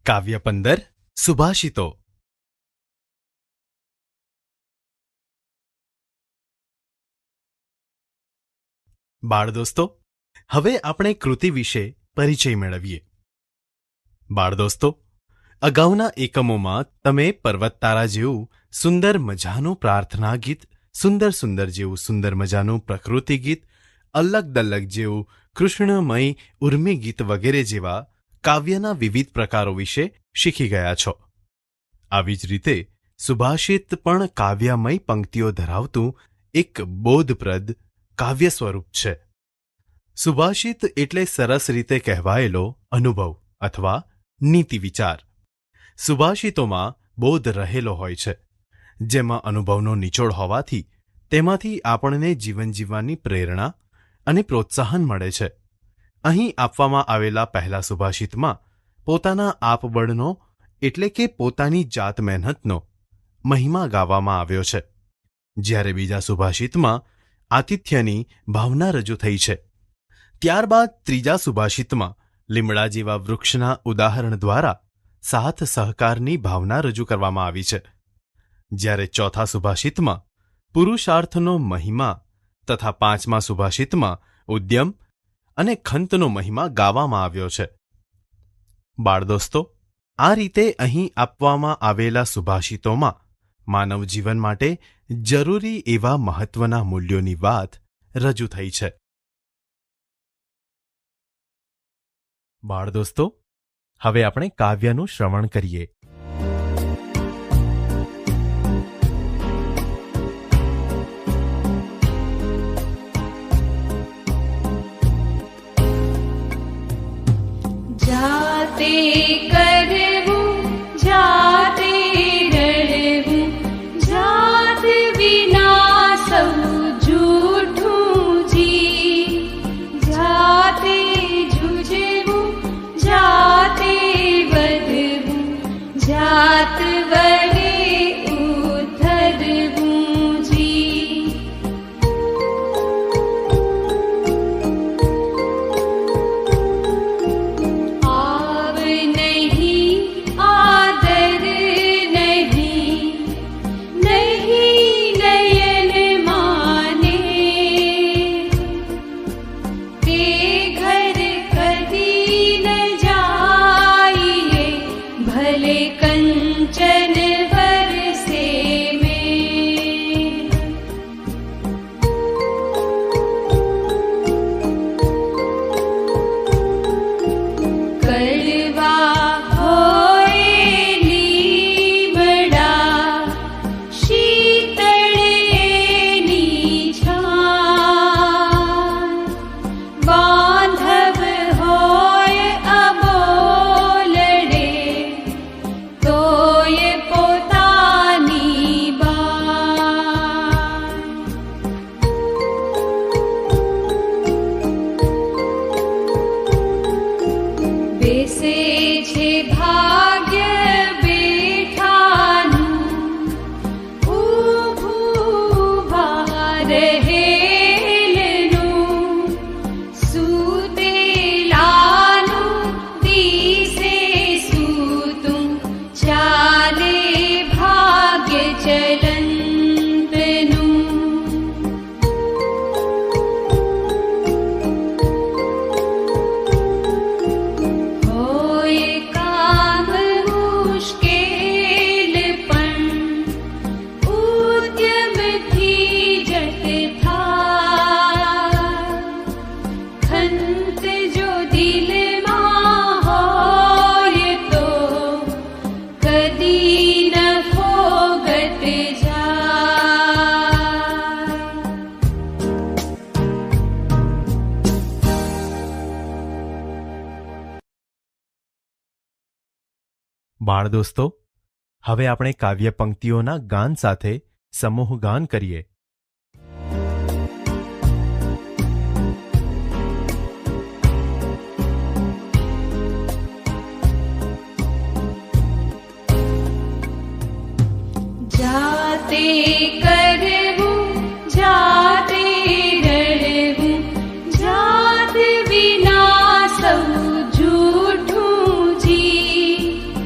કાવ્ય 15 સુભાષિતો. બાળદોસ્તો, હવે આપણે કૃતિ વિશે પરિચય મેળવીએ. બાળદોસ્તો, અગાઉના એકમોમાં તમે પર્વતતારા જેવું સુંદર મજાનું પ્રાર્થના ગીત, સુંદર સુંદર જેવું સુંદર મજાનું પ્રકૃતિ ગીત, અલ્લગ દલ્લગ જેવું કૃષ્ણમય ઉર્મી ગીત વગેરે જેવા કાવ્યના વિવિધ પ્રકારો વિશે શીખી ગયા છો. આવી જ રીતે સુભાષિત પણ કાવ્યમય પંક્તિઓ ધરાવતું એક બોધપ્રદ કાવ્ય સ્વરૂપ છે. સુભાષિત એટલે સરસ રીતે કહેવાયેલો અનુભવ અથવા નીતિ વિચાર. સુભાષિતોમાં બોધ રહેલો હોય છે, જેમાં અનુભવનો નિચોડ હોવાથી તેમાંથી આપણને જીવન જીવવાની પ્રેરણા અને પ્રોત્સાહન મળે છે. અહીં આપવામાં આવેલા પહેલા સુભાષિતમાં પોતાના આપબળનો એટલે કે પોતાની જાત મહેનતનો મહિમા ગાવામાં આવ્યો છે, જ્યારે બીજા સુભાષિતમાં આતિથ્યની ભાવના રજૂ થઈ છે. ત્યારબાદ ત્રીજા સુભાષિતમાં લીમડા જેવા વૃક્ષના ઉદાહરણ દ્વારા સાથ સહકારની ભાવના રજૂ કરવામાં આવી છે, જ્યારે ચોથા સુભાષિતમાં પુરુષાર્થનો મહિમા તથા પાંચમા સુભાષિતમાં ઉદ્યમ અને ખંતનો મહિમા ગાવામાં આવ્યો છે. બાળદોસ્તો, આ રીતે અહીં આપવામાં આવેલા સુભાષિતોમાં માનવ જીવન માટે જરૂરી એવા મહત્વના મૂલ્યોની વાત રજૂ થઈ છે. બાળદોસ્તો, હવે આપણે કાવ્યનું શ્રવણ કરીએ. જાતે કરવું જાતે રડવું, જાત વિના સૌ જૂઠું જી. જાતે જુજવું જાતે વધવું, જાત વડે ઉધરવું જી. આવ નહીં આદર નહીં, નહીં નયન માને, તે ઘર કદી ન જાઈએ, ભલે કંચન વરસે મેં. કડવા હોય લીમડા, શીતળ એની છાં, બાંધવ હોય અબોલડે, તોય પોતાની બાન. બેસે છે ભાગ્ય બેઠાનું, ઊભું રહેલું, સૂતેલાનું દિશે સૂતું, ચાલે ભાગ્ય ચલંતનું. હોય કામ મુશ્કેલ પણ ઉદ્યમથી જટ થાય, ખંત જો દિલમાં હોય તો કદી ન ફોગટ જાય. બાળદોસ્તો, હવે આપણે કાવ્ય પંક્તિઓના ગાન સાથે સમૂહ ગાન કરીએ. જાતે કરવું જાતે રડવું, જાત વિના સૌ જૂઠું જી.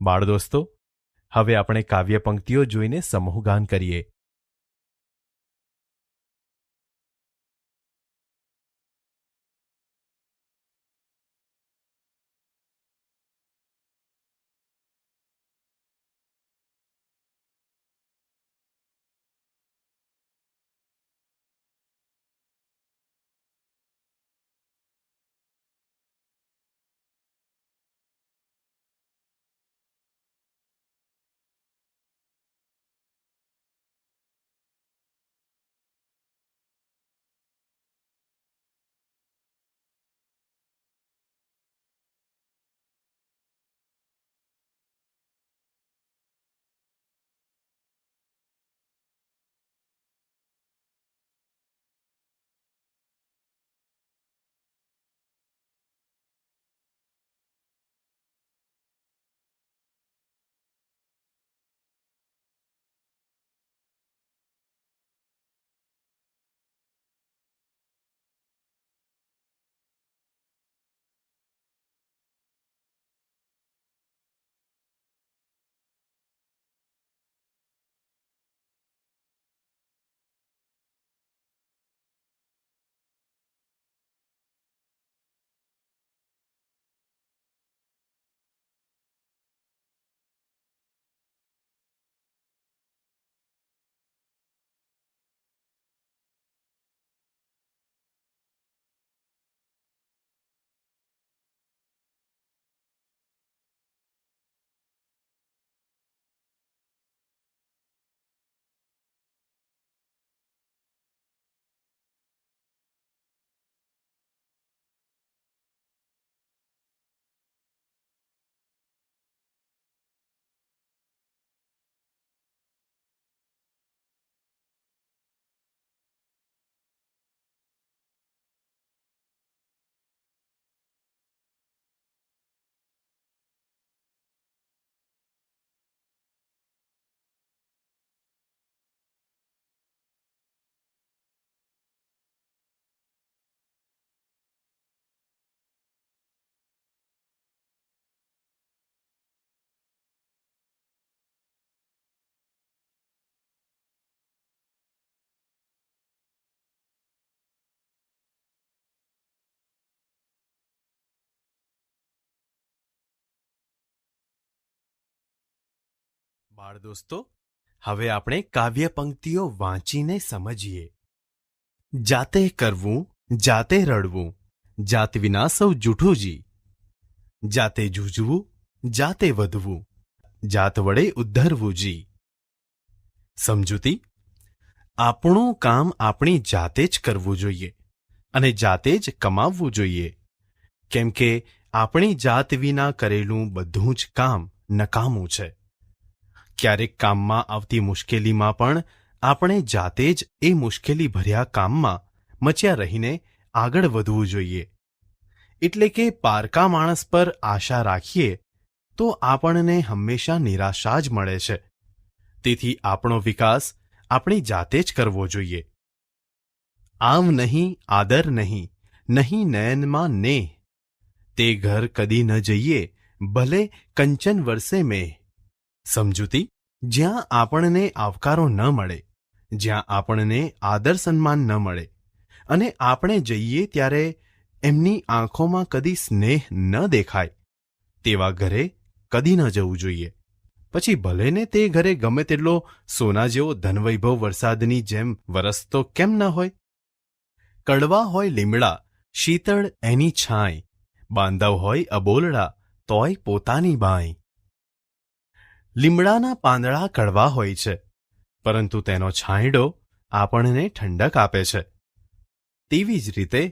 બાળ દોસ્તો, હવે આપણે કાવ્ય પંક્તિઓ જોઈને સમૂહગાન કરીએ. બાળ દોસ્તો, હવે આપણે કાવ્ય પંક્તિઓ વાંચીને સમજીએ. જાતે કરવું, જાતે રડવું, જાત વિના સૌ જૂઠું જી. જાતે જૂજવું, જાતે વધવું, જાત વડે ઉદ્ધરવું જી. સમજૂતી: આપણું કામ આપણી જાતે જ કરવું જોઈએ અને જાતે જ કમાવવું જોઈએ, કેમ કે આપણી જાત વિના કરેલું બધું જ કામ નકામું છે. ક્યારેક કામમાં આવતી મુશ્કેલીમાં પણ આપણે જાતે જ એ મુશ્કેલી ભર્યા કામમાં મચ્યા રહીને આગળ વધવું જોઈએ. એટલે કે પારકા માણસ પર આશા રાખીએ તો આપણને હંમેશા નિરાશા જ મળે છે. તેથી આપણો વિકાસ આપણી જાતે જ કરવો જોઈએ. આવ નહીં, આદર નહીં, નહીં નયનમાં નેહ, તે ઘર કદી ન જઈએ, ભલે કંચન વરસે મેહ. સમજૂતી: જ્યાં આપણને આવકારો ન મળે, જ્યાં આપણને આદર સન્માન ન મળે અને આપણે જઈએ ત્યારે એમની આંખોમાં કદી સ્નેહ ન દેખાય, તેવા ઘરે કદી ન જવું જોઈએ. પછી ભલે ને તે ઘરે ગમે તેટલો સોના જેવો ધનવૈભવ વરસાદની જેમ વરસતો કેમ ન હોય. કડવા હોય લીમડા, શીતળ એની છાંય, બાંધવ હોય અબોલડા, તોય પોતાની બાંય. લીમડાના પાંદડા કડવા હોય છે, પરંતુ તેનો છાંયડો આપણને ઠંડક આપે છે. તેવી જ રીતે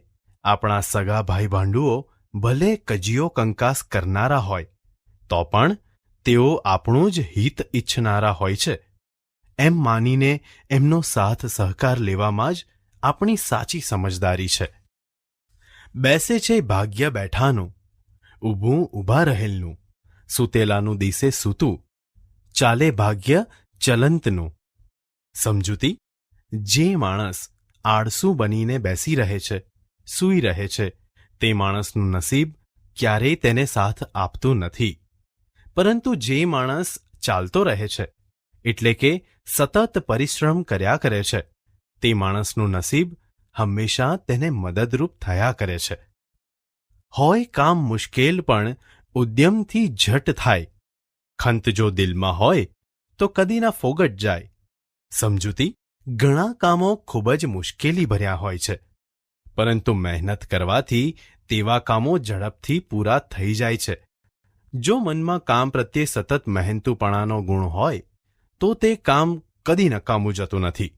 આપણા સગા ભાઈ ભાંડુઓ ભલે કજિયો કંકાસ કરનારા હોય, તો પણ તેઓ આપણું જ હિત ઈચ્છનારા હોય છે, એમ માનીને એમનો સાથ સહકાર લેવામાં જ આપણી સાચી સમજદારી છે. બેસે છે ભાગ્ય બેઠાનું, ઊભું ઊભા રહેલનું, સૂતેલાનું દિશે સૂતું, ચાલે ભાગ્ય ચલંતનું. સમજૂતી: જે માણસ આળસુ બનીને બેસી રહે છે, સૂઈ રહે છે, તે માણસનું નસીબ ક્યારેય તેને સાથ આપતું નથી. પરંતુ જે માણસ ચાલતો રહે છે એટલે કે સતત પરિશ્રમ કર્યા કરે છે તે માણસનું નસીબ હંમેશા તેને મદદરૂપ થયા કરે છે. હોય કામ મુશ્કેલ પણ ઉદ્યમથી ઝટ થાય. ખંત જો દિલમાં હોય તો કદી ના ફોગટ જાય. સમજૂતી, ઘણા કામો ખૂબ જ મુશ્કેલી ભર્યા હોય છે, પરંતુ મહેનત કરવાથી તેવા કામો ઝડપથી પૂરા થઈ જાય છે. જો મનમાં કામ પ્રત્યે સતત મહેનતુપણાનો ગુણ હોય તો તે કામ કદી નકામું જતું નથી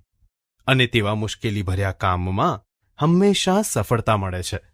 અને તેવા મુશ્કેલી ભર્યા કામમાં હંમેશા સફળતા મળે છે.